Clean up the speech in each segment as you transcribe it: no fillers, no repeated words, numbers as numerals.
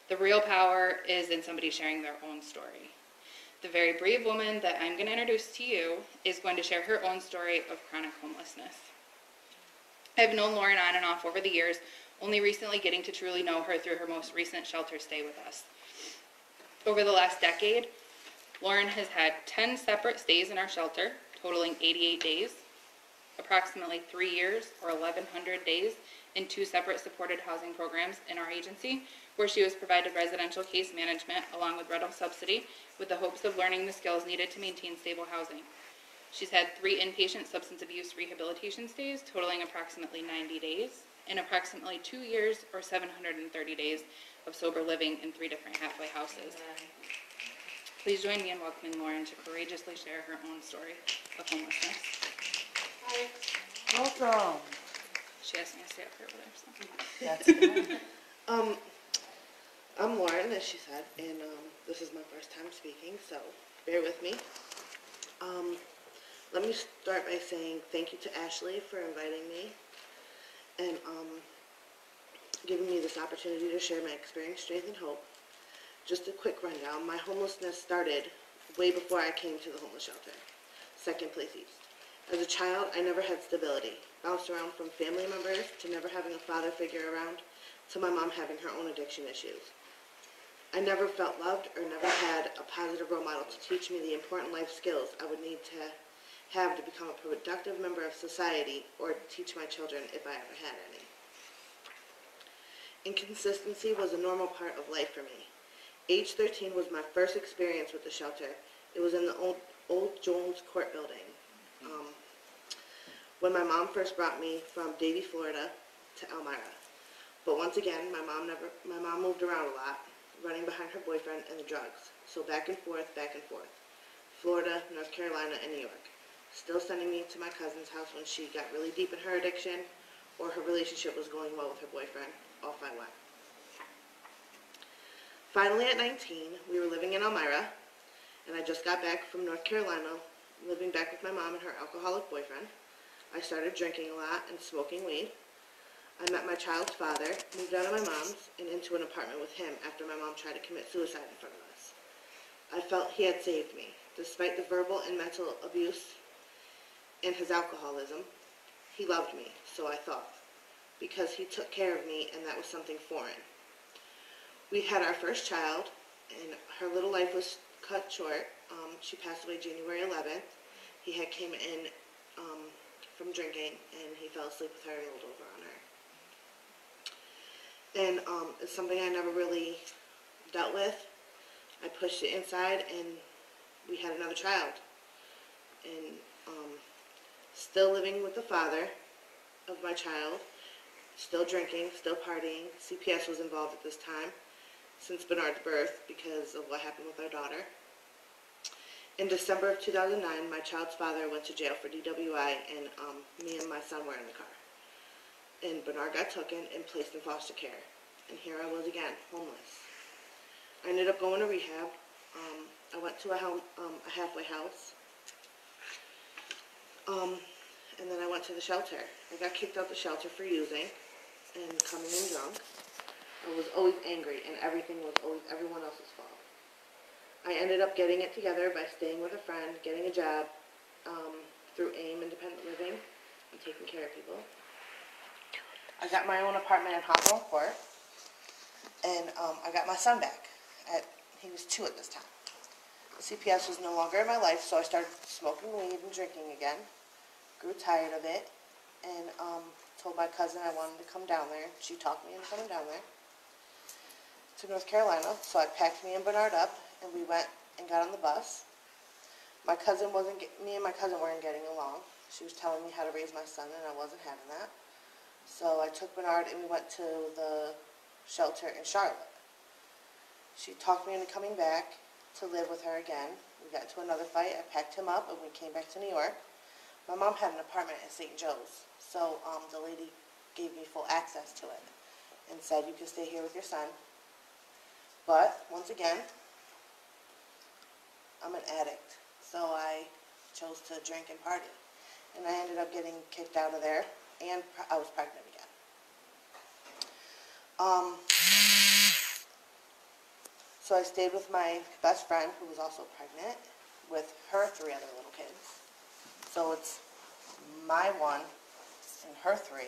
The real power is in somebody sharing their own story. The very brave woman that I'm going to introduce to you is going to share her own story of chronic homelessness. I've known Lauren on and off over the years, only recently getting to truly know her through her most recent shelter stay with us. Over the last decade, Lauren has had 10 separate stays in our shelter, totaling 88 days, approximately 3 years or 1,100 days in 2 separate supported housing programs in our agency, where she was provided residential case management along with rental subsidy with the hopes of learning the skills needed to maintain stable housing. She's had 3 inpatient substance abuse rehabilitation stays, totaling approximately 90 days, and approximately 2 years or 730 days of sober living in 3 different halfway houses. Please join me in welcoming Lauren to courageously share her own story of homelessness. Hi. Welcome. She asked me to stay up here with her. So. That's good. I'm Lauren, as she said, and this is my first time speaking, so bear with me. Let me start by saying thank you to Ashley for inviting me and giving me this opportunity to share my experience, strength, and hope. Just a quick rundown. My homelessness started way before I came to the homeless shelter, Second Place East. As a child, I never had stability. Bounced around from family members to never having a father figure around to my mom having her own addiction issues. I never felt loved or never had a positive role model to teach me the important life skills I would need to have to become a productive member of society or to teach my children if I ever had any. Inconsistency was a normal part of life for me. Age 13 was my first experience with the shelter. It was in the old Jones Court building. When my mom first brought me from Davie, Florida to Elmira. But once again, my mom moved around a lot, running behind her boyfriend and the drugs. So back and forth. Florida, North Carolina, and New York. Still sending me to my cousin's house when she got really deep in her addiction or her relationship was going well with her boyfriend. Off I went. Finally, at 19, we were living in Elmira, and I just got back from North Carolina, living back with my mom and her alcoholic boyfriend. I started drinking a lot and smoking weed. I met my child's father, moved out of my mom's, and into an apartment with him after my mom tried to commit suicide in front of us. I felt he had saved me. Despite the verbal and mental abuse and his alcoholism, he loved me, so I thought, because he took care of me, and that was something foreign. We had our first child, and her little life was cut short. She passed away January 11th. He had came in from drinking, and he fell asleep with her and rolled over on her. And it's something I never really dealt with. I pushed it inside, and we had another child. And still living with the father of my child, still drinking, still partying. CPS was involved at this time since Bernard's birth because of what happened with our daughter. In December of 2009, my child's father went to jail for DWI, and me and my son were in the car. And Bernard got taken and placed in foster care. And here I was again, homeless. I ended up going to rehab. I went to a halfway house. And then I went to the shelter. I got kicked out the shelter for using and coming in drunk. I was always angry, and everything was always everyone else's fault. I ended up getting it together by staying with a friend, getting a job through AIM, Independent Living, and taking care of people. I got my own apartment in Hawthorne Court, and I got my son back. He was 2 at this time. CPS was no longer in my life, so I started smoking weed and drinking again. Grew tired of it, and told my cousin I wanted to come down there. She talked me into coming down there to North Carolina, so I packed me and Bernard up, and we went and got on the bus. Me and my cousin weren't getting along. She was telling me how to raise my son, and I wasn't having that. So I took Bernard, and we went to the shelter in Charlotte. She talked me into coming back to live with her again. We got into another fight. I packed him up, and we came back to New York. My mom had an apartment at St. Joe's, so the lady gave me full access to it and said, you can stay here with your son. But, once again, I'm an addict, so I chose to drink and party. And I ended up getting kicked out of there, and I was pregnant again. So I stayed with my best friend, who was also pregnant, with her 3 other little kids. So it's my 1 and her 3,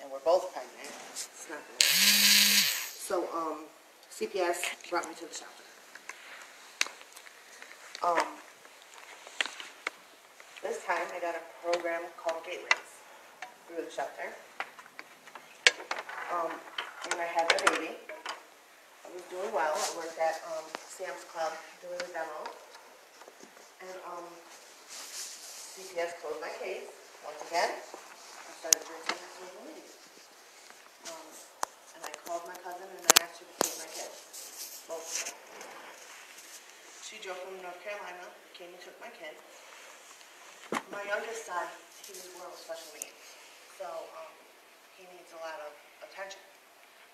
and we're both pregnant. It's not good. So, CPS brought me to the shelter. This time I got a program called Gateways through the shelter. And I had my baby. I was doing well. I worked at Sam's Club doing a demo. And CPS closed my case once again. I started drinking at social media. And I called my cousin and I asked her to take my kids. Both of them. She drove from North Carolina, came and took my kids. My youngest son, he was born with special needs. So he needs a lot of attention.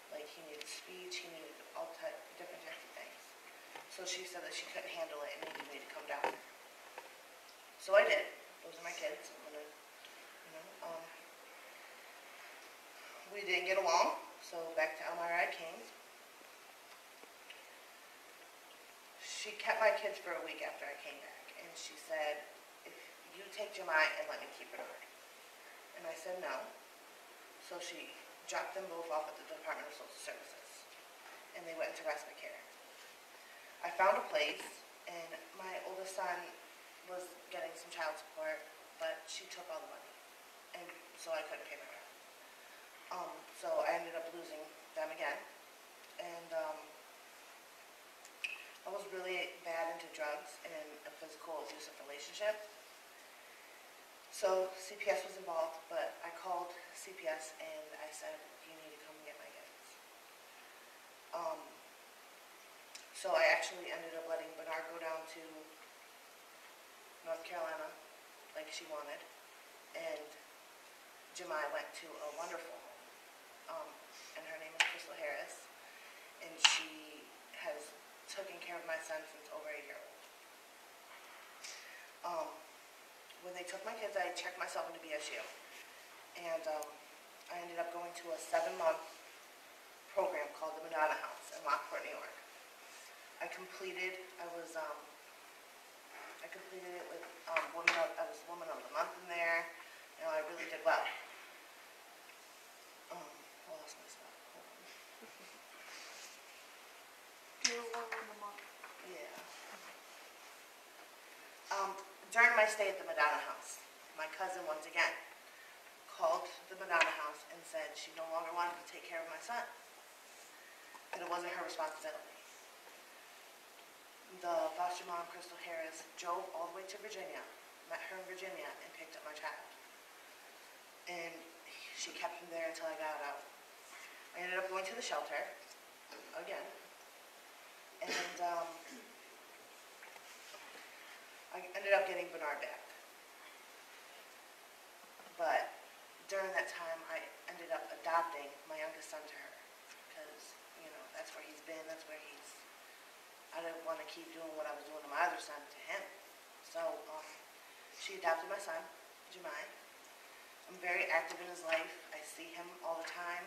Like he needed speech, he needed all different types of things. So she said that she couldn't handle it and needed me to come down. So I did. Those are my kids. We didn't get along, so back to Elmira I came. She kept my kids for a week after I came back, and she said, if you take Jemai and let me keep Bernard. And I said no. So she dropped them both off at the Department of Social Services, and they went into respite care. I found a place, and my oldest son was getting some child support, but she took all the money, and so I couldn't pay my rent. So I ended up losing them again, and I was really bad into drugs and a physical abusive relationship. So CPS was involved, but I called CPS and I said, you need to come and get my kids. So I actually ended up letting Bernard go down to North Carolina like she wanted, and Jemai went to a wonderful home, and her name is Crystal Harris, and she has taken care of my son since over a year old. When they took my kids, I checked myself into BSU, and I ended up going to a 7-month program called the Madonna House in Lockport, New York. I completed it with I was Woman of the Month in there. You know, I really did well. I lost my stuff. Hold on. You're Woman of the Month. Yeah. During my stay at the Madonna House, my cousin once again called the Madonna House and said she no longer wanted to take care of my son, that it wasn't her responsibility. The foster mom, Crystal Harris, drove all the way to Virginia, met her in Virginia, and picked up my child. And she kept him there until I got out. I ended up going to the shelter again, and I ended up getting Bernard back. But during that time, I ended up adopting my youngest son to her, because, you know, that's where he's been, that's where I didn't want to keep doing what I was doing to my other son to him. So she adopted my son, Jemai. I'm very active in his life. I see him all the time.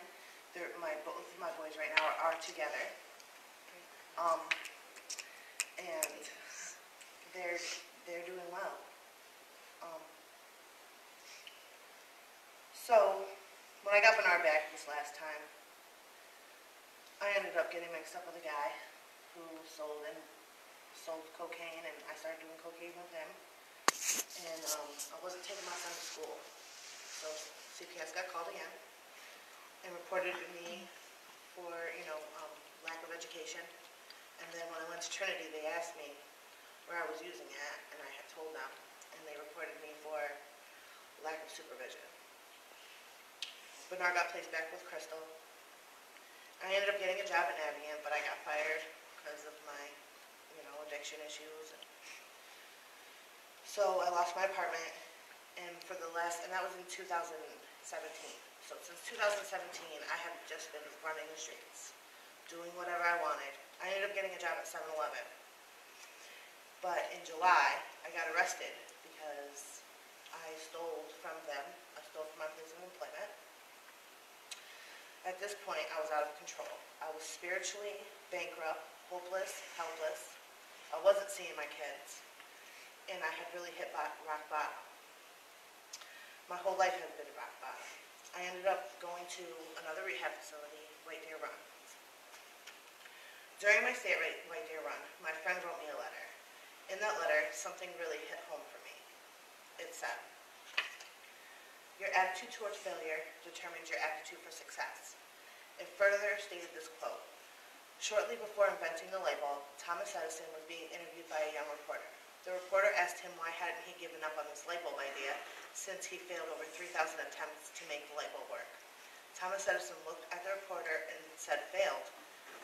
Both of my boys right now are together. And they're doing well. So when I got Bernard back this last time, I ended up getting mixed up with a guy who sold cocaine, and I started doing cocaine with him. And I wasn't taking my son to school, so CPS got called again and reported to me for lack of education. And then when I went to Trinity, they asked me where I was using at, and I had told them, and they reported me for lack of supervision. Bernard got placed back with Crystal. I ended up getting a job at Navient, but I got fired because of my, addiction issues. So I lost my apartment, and that was in 2017. So since 2017, I have just been running the streets, doing whatever I wanted. I ended up getting a job at 7-Eleven. But in July, I got arrested because I stole from them. I stole from my place of employment. I At this point, I was out of control. I was spiritually bankrupt, hopeless, helpless. I wasn't seeing my kids, and I had really hit rock bottom. My whole life had been rock bottom. I ended up going to another rehab facility, White Deer Run. During my stay at White Deer Run, my friend wrote me a letter. In that letter, something really hit home for me. It said, "Your attitude towards failure determines your attitude for success." It further stated this quote, "Shortly before inventing the light bulb, Thomas Edison was being interviewed by a young reporter. The reporter asked him why hadn't he given up on this light bulb idea since he failed over 3,000 attempts to make the light bulb work. Thomas Edison looked at the reporter and said, 'Failed?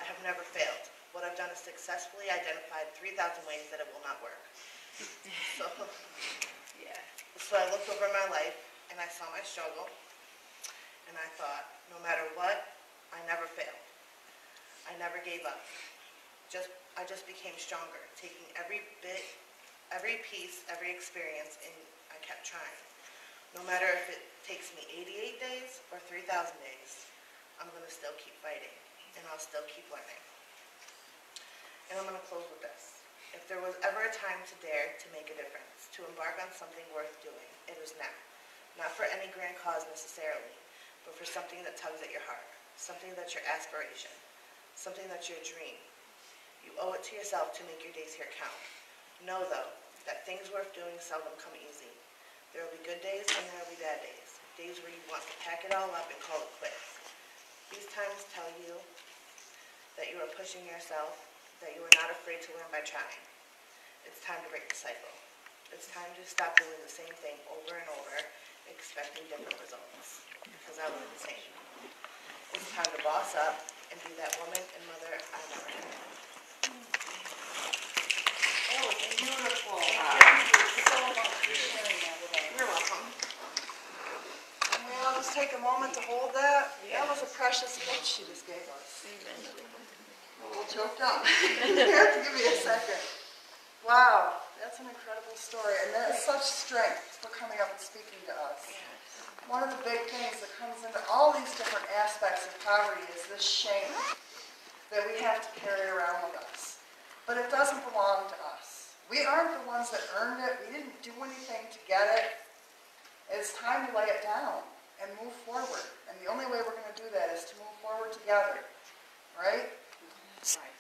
I have never failed. What I've done is successfully identified 3,000 ways that it will not work.'" So I looked over my life and I saw my struggle, and I thought, no matter what, I never failed. I never gave up. I just became stronger, taking every bit, every piece, every experience, and I kept trying. No matter if it takes me 88 days or 3,000 days, I'm going to still keep fighting, and I'll still keep learning. And I'm going to close with this. If there was ever a time to dare to make a difference, to embark on something worth doing, it is now. Not for any grand cause necessarily, but for something that tugs at your heart, something that's your aspiration, something that's your dream. You owe it to yourself to make your days here count. Know, though, that things worth doing seldom come easy. There will be good days and there will be bad days, days where you want to pack it all up and call it quits. These times tell you that you are pushing yourself, that you are not afraid to learn by trying. It's time to break the cycle. It's time to stop doing the same thing over and over, expecting different results, because I was the same. It's time to boss up and be that woman and mother I never had. That was beautiful. Thank you so much for sharing that with us. You're welcome. May I just take a moment to hold that? That was a precious gift she just gave us. I'm a little choked up. You have to give me a second. Wow, that's an incredible story, and that is such strength for coming up and speaking to us. One of the big things that comes into all these different aspects of poverty is this shame that we have to carry around with us. But it doesn't belong to us. We aren't the ones that earned it. We didn't do anything to get it. It's time to lay it down and move forward. And the only way we're going to do that is to move forward together. Right? Right.